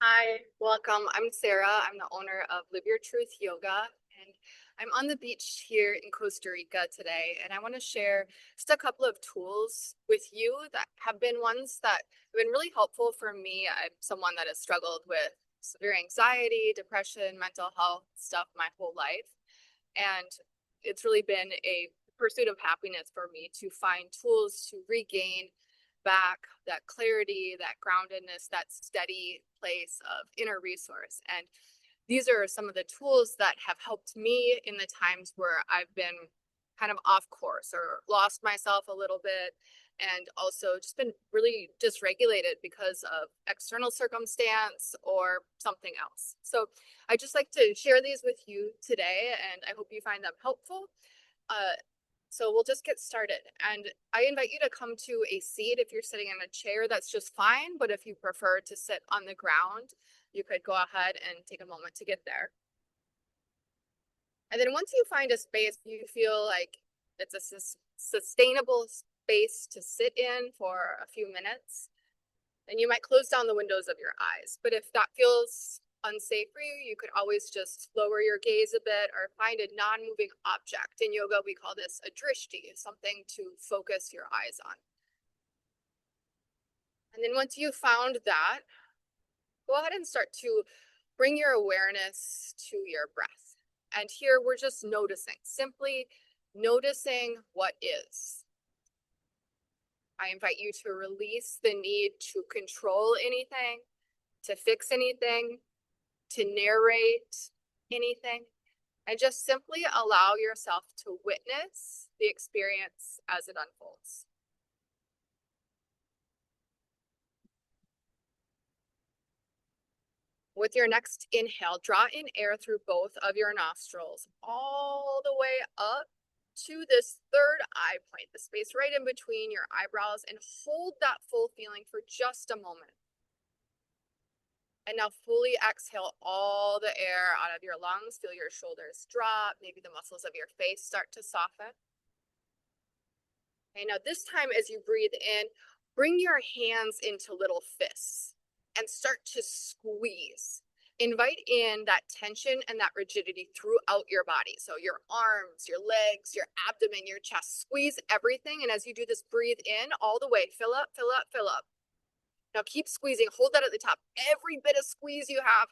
Hi, welcome. I'm Sarah. I'm the owner of Live Your Truth Yoga, and I'm on the beach here in Costa Rica today. And I want to share just a couple of tools with you that have been ones that have been really helpful for me. I'm someone that has struggled with severe anxiety, depression, mental health stuff my whole life. And it's really been a pursuit of happiness for me to find tools to regain back that clarity, that groundedness, that steady place of inner resource. And these are some of the tools that have helped me in the times where I've been kind of off course or lost myself a little bit, and also just been really dysregulated because of external circumstance or something else. So I just like to share these with you today, and I hope you find them helpful. So we'll just get started. And I invite you to come to a seat. If you're sitting in a chair, that's just fine. But if you prefer to sit on the ground, you could go ahead and take a moment to get there. And then once you find a space you feel like it's a sustainable space to sit in for a few minutes, then you might close down the windows of your eyes. But if that feels unsafe for you, you could always just lower your gaze a bit or find a non-moving object. In yoga, we call this a drishti, something to focus your eyes on. And then once you've found that, go ahead and start to bring your awareness to your breath. And here we're just noticing, simply noticing what is. I invite you to release the need to control anything, to fix anything, to narrate anything, and just simply allow yourself to witness the experience as it unfolds. With your next inhale, draw in air through both of your nostrils, all the way up to this third eye point, the space right in between your eyebrows, and hold that full feeling for just a moment. And now fully exhale all the air out of your lungs. Feel your shoulders drop. Maybe the muscles of your face start to soften. Okay, now this time as you breathe in, bring your hands into little fists and start to squeeze. Invite in that tension and that rigidity throughout your body. So your arms, your legs, your abdomen, your chest, squeeze everything. And as you do this, breathe in all the way. Fill up, fill up, fill up. Now keep squeezing. Hold that at the top. Every bit of squeeze you have.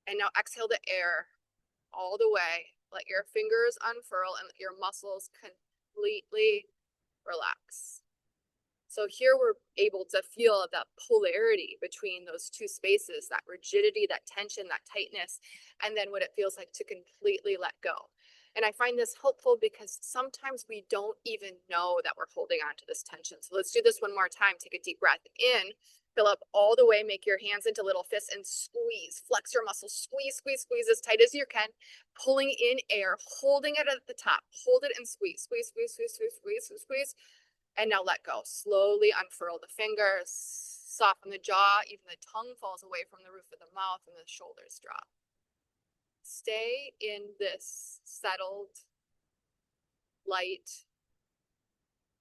And now exhale the air all the way. Let your fingers unfurl and let your muscles completely relax. So here we're able to feel that polarity between those two spaces, that rigidity, that tension, that tightness, and then what it feels like to completely let go. And I find this helpful because sometimes we don't even know that we're holding on to this tension. So let's do this one more time. Take a deep breath in, fill up all the way, make your hands into little fists and squeeze, flex your muscles, squeeze, squeeze, squeeze as tight as you can, pulling in air, holding it at the top, hold it and squeeze, squeeze, squeeze, squeeze, squeeze, squeeze, squeeze, squeeze. And now let go. Slowly unfurl the fingers, soften the jaw, even the tongue falls away from the roof of the mouth and the shoulders drop. Stay in this settled, light,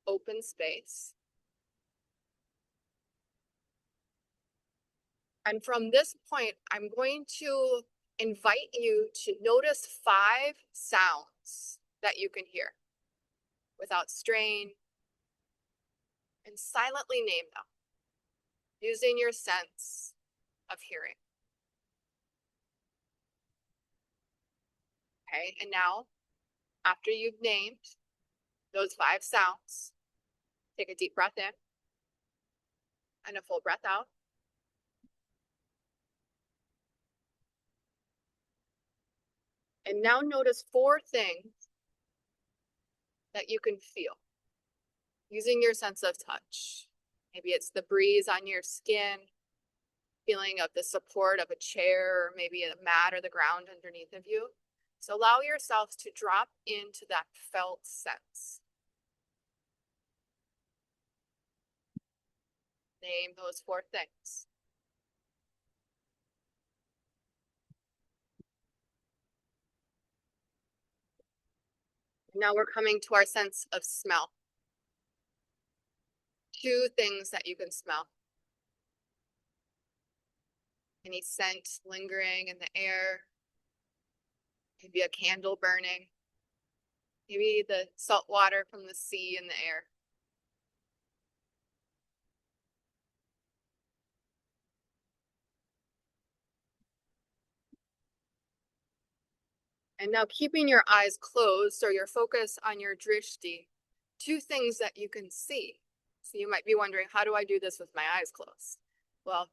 open space. And from this point, I'm going to invite you to notice 5 sounds that you can hear without strain, and silently name them using your sense of hearing. Okay, and now after you've named those 5 sounds, take a deep breath in and a full breath out. And now notice 4 things that you can feel using your sense of touch. Maybe it's the breeze on your skin, feeling of the support of a chair, or maybe a mat or the ground underneath of you. So allow yourself to drop into that felt sense. Name those 4 things. Now we're coming to our sense of smell. 2 things that you can smell. Any scent lingering in the air, maybe a candle burning, maybe the salt water from the sea in the air. And now keeping your eyes closed or your focus on your drishti, two things that you can see. So you might be wondering, how do I do this with my eyes closed? Well,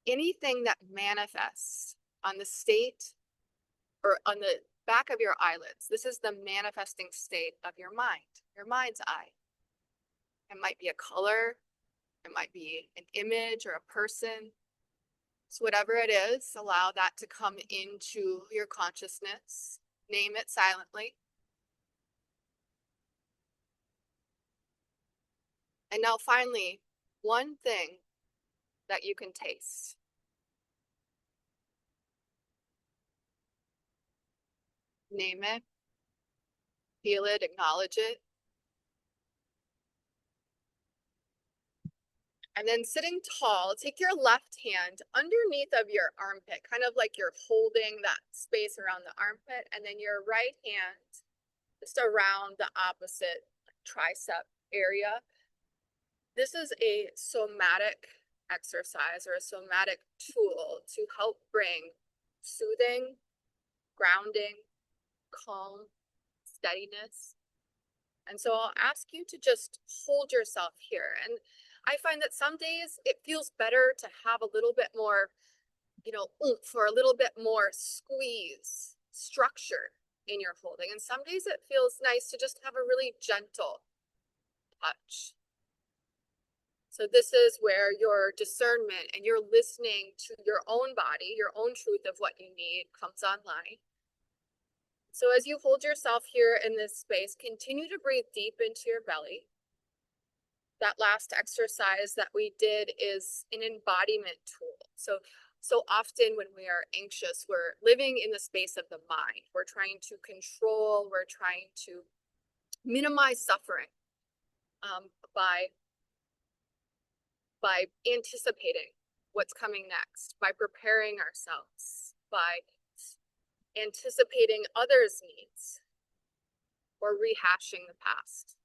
anything that manifests on the state or on the back of your eyelids, this is the manifesting state of your mind's eye. It might be a color, it might be an image or a person. So whatever it is, allow that to come into your consciousness. Name it silently. And now finally, one thing that you can taste. Name it, feel it, acknowledge it. And then sitting tall, take your left hand underneath of your armpit, kind of like you're holding that space around the armpit, and then your right hand just around the opposite tricep area. This is a somatic exercise or a somatic tool to help bring soothing, grounding, calm, steadiness. And so I'll ask you to just hold yourself here. And I find that some days it feels better to have a little bit more, oomph or a little bit more squeeze, structure in your holding. And some days it feels nice to just have a really gentle touch. So this is where your discernment and your listening to your own body, your own truth of what you need comes online. So as you hold yourself here in this space, continue to breathe deep into your belly. That last exercise that we did is an embodiment tool. So often when we are anxious, we're living in the space of the mind. We're trying to control, we're trying to minimize suffering by anticipating what's coming next, by preparing ourselves, by anticipating others' needs, or rehashing the past.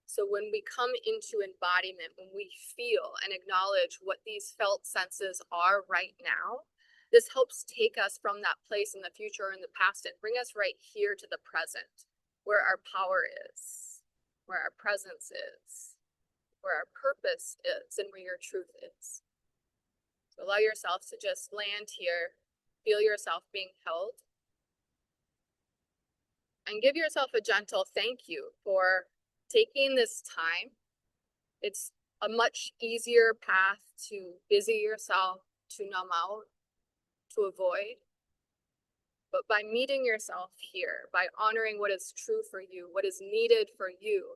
So when we come into embodiment, when we feel and acknowledge what these felt senses are right now, this helps take us from that place in the future or in the past and bring us right here to the present, where our power is, where our presence is, where our purpose is, and where your truth is. So allow yourself to just land here, feel yourself being held, and give yourself a gentle thank you for taking this time. It's a much easier path to busy yourself, to numb out, to avoid. But by meeting yourself here, by honoring what is true for you, what is needed for you,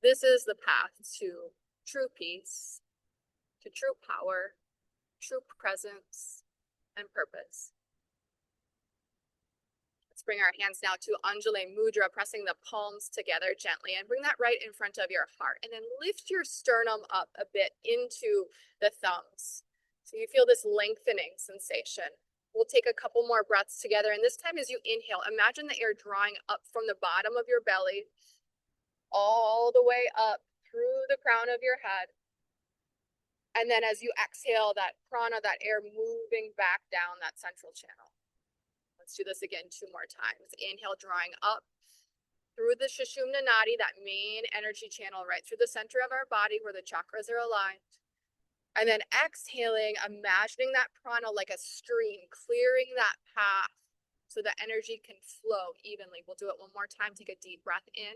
this is the path to true peace, to true power, true presence, and purpose. Let's bring our hands now to Anjali Mudra, pressing the palms together gently, and bring that right in front of your heart. And then lift your sternum up a bit into the thumbs. So you feel this lengthening sensation. We'll take a couple more breaths together. And this time as you inhale, imagine the air drawing up from the bottom of your belly, all the way up through the crown of your head. And then as you exhale, that prana, that air moving back down that central channel. Let's do this again 2 more times. Inhale, drawing up through the Sushumna Nadi, that main energy channel right through the center of our body where the chakras are aligned. And then exhaling, imagining that prana like a stream, clearing that path so the energy can flow evenly. We'll do it one more time. Take a deep breath in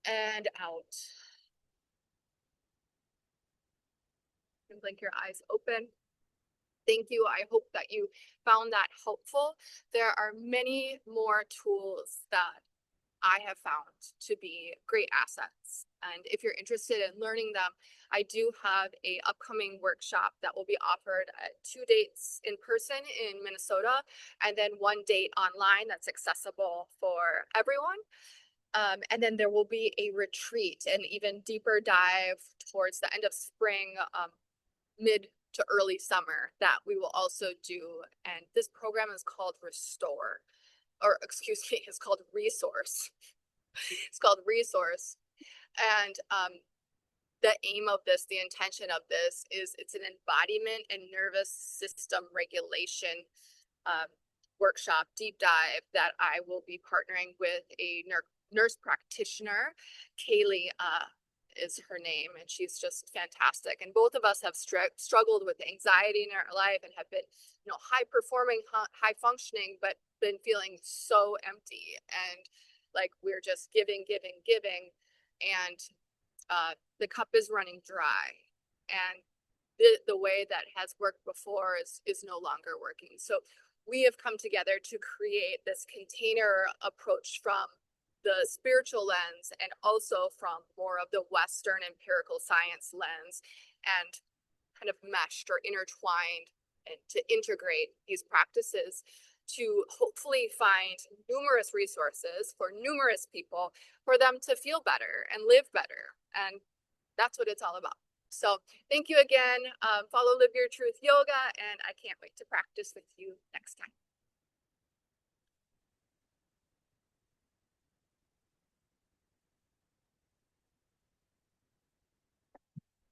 and out. And blink your eyes open. Thank you. I hope that you found that helpful. There are many more tools that I have found to be great assets. And if you're interested in learning them, I do have a upcoming workshop that will be offered at 2 dates in person in Minnesota, and then 1 date online that's accessible for everyone. And then there will be a retreat, an even deeper dive towards the end of spring, mid to early summer that we will also do. And this program is called Restore, or excuse me, it's called Resource. It's called Resource. And the aim of this, the intention of this is it's an embodiment and nervous system regulation workshop, deep dive, that I will be partnering with a nurse practitioner. Kaylee is her name, and she's just fantastic. And both of us have struggled with anxiety in our life and have been, high performing, high functioning, but been feeling so empty, and like we're just giving, and the cup is running dry. And the way that has worked before is no longer working. So we have come together to create this container approach from the spiritual lens and also from more of the Western empirical science lens, and kind of meshed or intertwined and to integrate these practices to hopefully find numerous resources for numerous people for them to feel better and live better. And that's what it's all about. So thank you again. Follow Live Your Truth Yoga, and I can't wait to practice with you next time.